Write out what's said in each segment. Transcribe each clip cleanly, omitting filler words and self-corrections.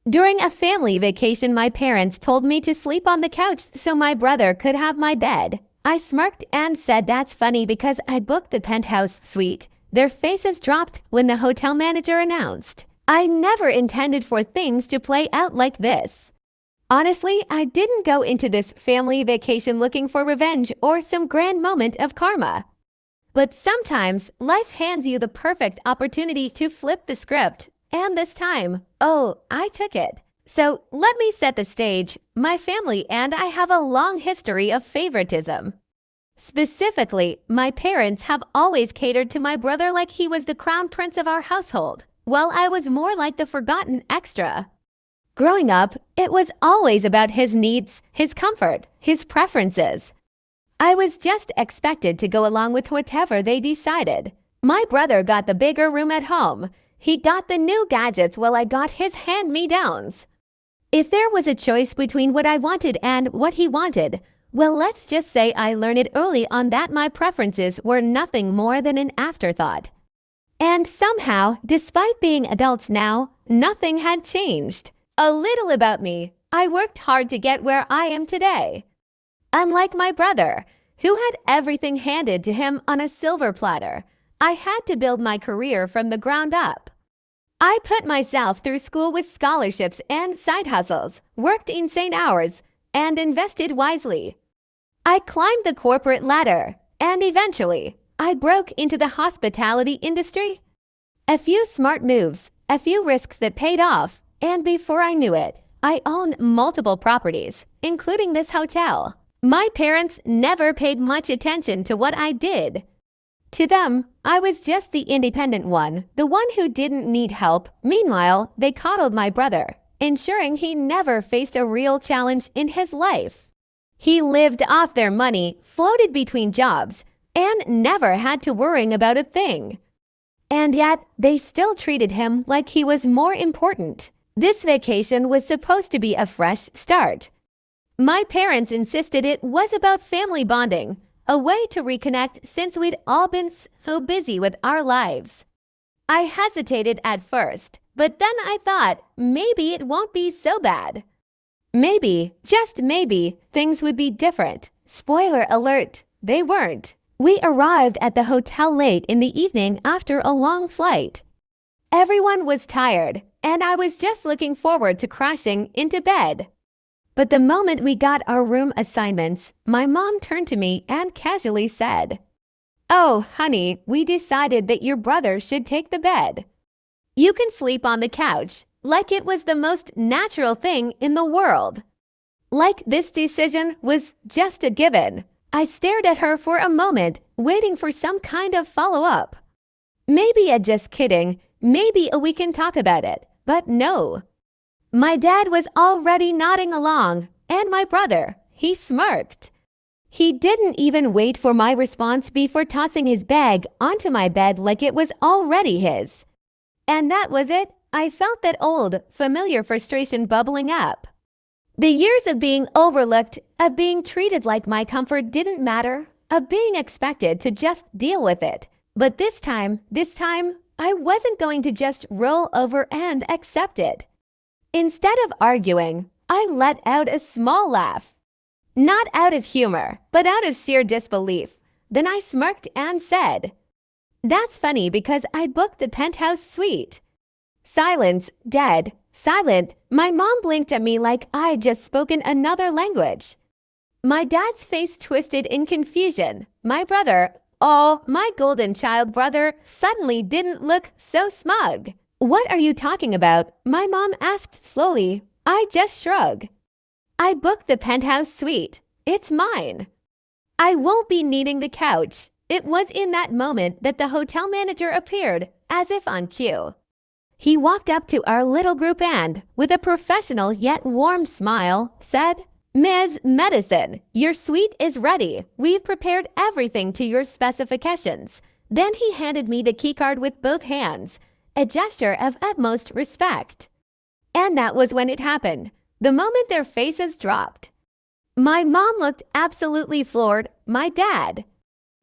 During a family vacation, my parents told me to sleep on the couch so my brother could have my bed. I smirked and said that's funny because I booked the penthouse suite. Their faces dropped when the hotel manager announced, "I never intended for things to play out like this." Honestly, I didn't go into this family vacation looking for revenge or some grand moment of karma. But sometimes life hands you the perfect opportunity to flip the script. And this time, I took it. So let me set the stage. My family and I have a long history of favoritism. Specifically, my parents have always catered to my brother like he was the crown prince of our household, while I was more like the forgotten extra. Growing up, it was always about his needs, his comfort, his preferences. I was just expected to go along with whatever they decided. My brother got the bigger room at home. He got the new gadgets while I got his hand-me-downs. If there was a choice between what I wanted and what he wanted, well, let's just say I learned it early on that my preferences were nothing more than an afterthought. And somehow, despite being adults now, nothing had changed. A little about me. I worked hard to get where I am today. Unlike my brother, who had everything handed to him on a silver platter, I had to build my career from the ground up. I put myself through school with scholarships and side hustles, worked insane hours, and invested wisely. I climbed the corporate ladder, and eventually, I broke into the hospitality industry. A few smart moves, a few risks that paid off, and before I knew it, I owned multiple properties, including this hotel. My parents never paid much attention to what I did. To them, I was just the independent one, the one who didn't need help. Meanwhile, they coddled my brother, ensuring he never faced a real challenge in his life. He lived off their money, floated between jobs, and never had to worry about a thing. And yet, they still treated him like he was more important. This vacation was supposed to be a fresh start. My parents insisted it was about family bonding, a way to reconnect since we'd all been so busy with our lives. I hesitated at first, but then I thought maybe it won't be so bad. Maybe, just maybe, things would be different. Spoiler alert, they weren't. We arrived at the hotel late in the evening after a long flight. Everyone was tired, and I was just looking forward to crashing into bed. But the moment we got our room assignments, my mom turned to me and casually said, "Oh, honey, we decided that your brother should take the bed. You can sleep on the couch," like it was the most natural thing in the world. Like this decision was just a given. I stared at her for a moment, waiting for some kind of follow-up. Maybe a just kidding, maybe a we can talk about it, but no. My dad was already nodding along, and my brother, he smirked. He didn't even wait for my response before tossing his bag onto my bed like it was already his. And that was it. I felt that old, familiar frustration bubbling up. The years of being overlooked, of being treated like my comfort didn't matter, of being expected to just deal with it. But this time, I wasn't going to just roll over and accept it. Instead of arguing, I let out a small laugh. Not out of humor, but out of sheer disbelief. Then I smirked and said, "That's funny because I booked the penthouse suite." Silence, dead, silent. My mom blinked at me like I'd just spoken another language. My dad's face twisted in confusion. My brother, my golden child brother, suddenly didn't look so smug. "What are you talking about?" my mom asked slowly. I just shrugged. "I booked the penthouse suite. It's mine. I won't be needing the couch." It was in that moment that the hotel manager appeared, as if on cue. He walked up to our little group and, with a professional yet warm smile, said, "Ms. Medicine, your suite is ready. We've prepared everything to your specifications." Then he handed me the keycard with both hands, a gesture of utmost respect. And that was when it happened, the moment their faces dropped. My mom looked absolutely floored. My dad,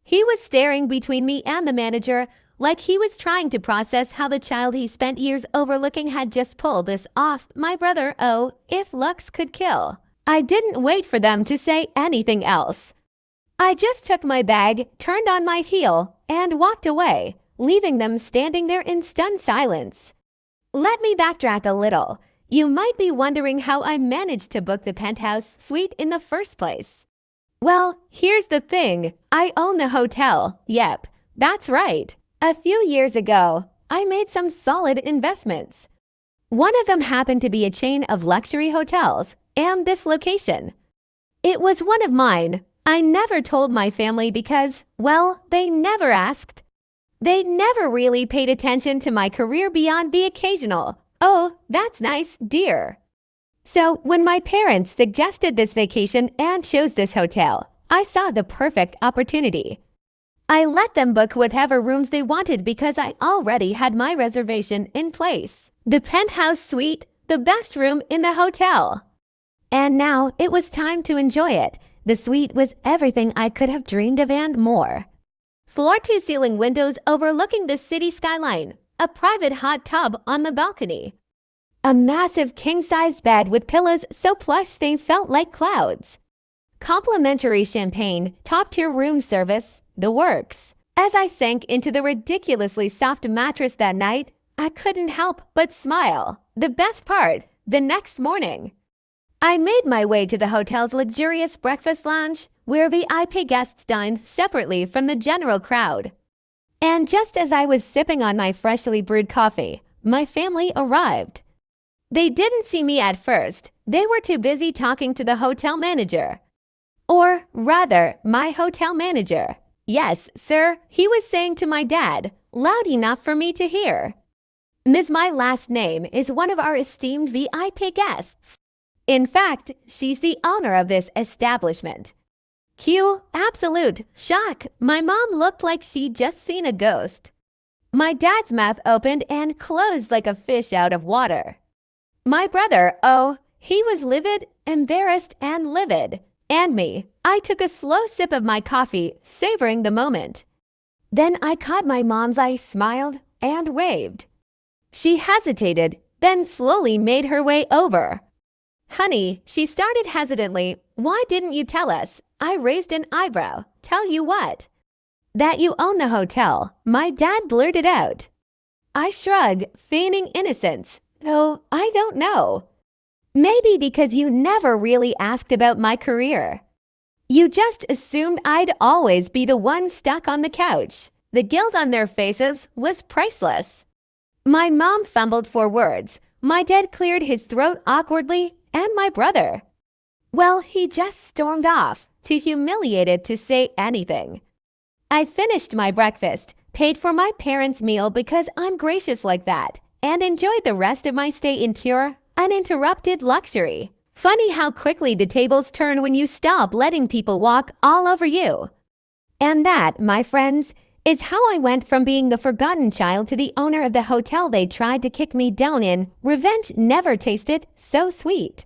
he was staring between me and the manager like he was trying to process how the child he spent years overlooking had just pulled this off. My brother, oh, if looks could kill. I didn't wait for them to say anything else. I just took my bag, turned on my heel, and walked away, leaving them standing there in stunned silence. Let me backtrack a little. You might be wondering how I managed to book the penthouse suite in the first place. Well, here's the thing. I own the hotel. Yep, that's right. A few years ago, I made some solid investments. One of them happened to be a chain of luxury hotels, and this location. It was one of mine. I never told my family because, well, they never asked. They never really paid attention to my career beyond the occasional, "Oh, that's nice, dear." So when my parents suggested this vacation and chose this hotel, I saw the perfect opportunity. I let them book whatever rooms they wanted because I already had my reservation in place. The penthouse suite, the best room in the hotel. And now it was time to enjoy it. The suite was everything I could have dreamed of and more. Floor-to-ceiling windows overlooking the city skyline, a private hot tub on the balcony. A massive king-sized bed with pillows so plush they felt like clouds. Complimentary champagne, top-tier room service, the works. As I sank into the ridiculously soft mattress that night, I couldn't help but smile. The best part, the next morning, I made my way to the hotel's luxurious breakfast lounge, where VIP guests dined separately from the general crowd. And just as I was sipping on my freshly brewed coffee, my family arrived. They didn't see me at first. They were too busy talking to the hotel manager. Or rather, my hotel manager. Yes, sir, he was saying to my dad, loud enough for me to hear. Ms. My last name is one of our esteemed VIP guests. In fact, she's the owner of this establishment. Cue absolute shock. My mom looked like she'd just seen a ghost. My dad's mouth opened and closed like a fish out of water. My brother, oh, he was livid, embarrassed, and livid. And me, I took a slow sip of my coffee, savoring the moment. Then I caught my mom's eye, smiled, and waved. She hesitated, then slowly made her way over. Honey, she started hesitantly. Why didn't you tell us? I raised an eyebrow. Tell you what? That you own the hotel, my dad blurted out. I shrugged, feigning innocence. Oh, I don't know. Maybe because you never really asked about my career. You just assumed I'd always be the one stuck on the couch. The guilt on their faces was priceless. My mom fumbled for words. My dad cleared his throat awkwardly, and my brother, well, he just stormed off, too humiliated to say anything. I finished my breakfast, paid for my parents' meal because I'm gracious like that, and enjoyed the rest of my stay in pure, uninterrupted luxury. Funny how quickly the tables turn when you stop letting people walk all over you. And that, my friends, is how I went from being the forgotten child to the owner of the hotel they tried to kick me down in. Revenge never tasted so sweet.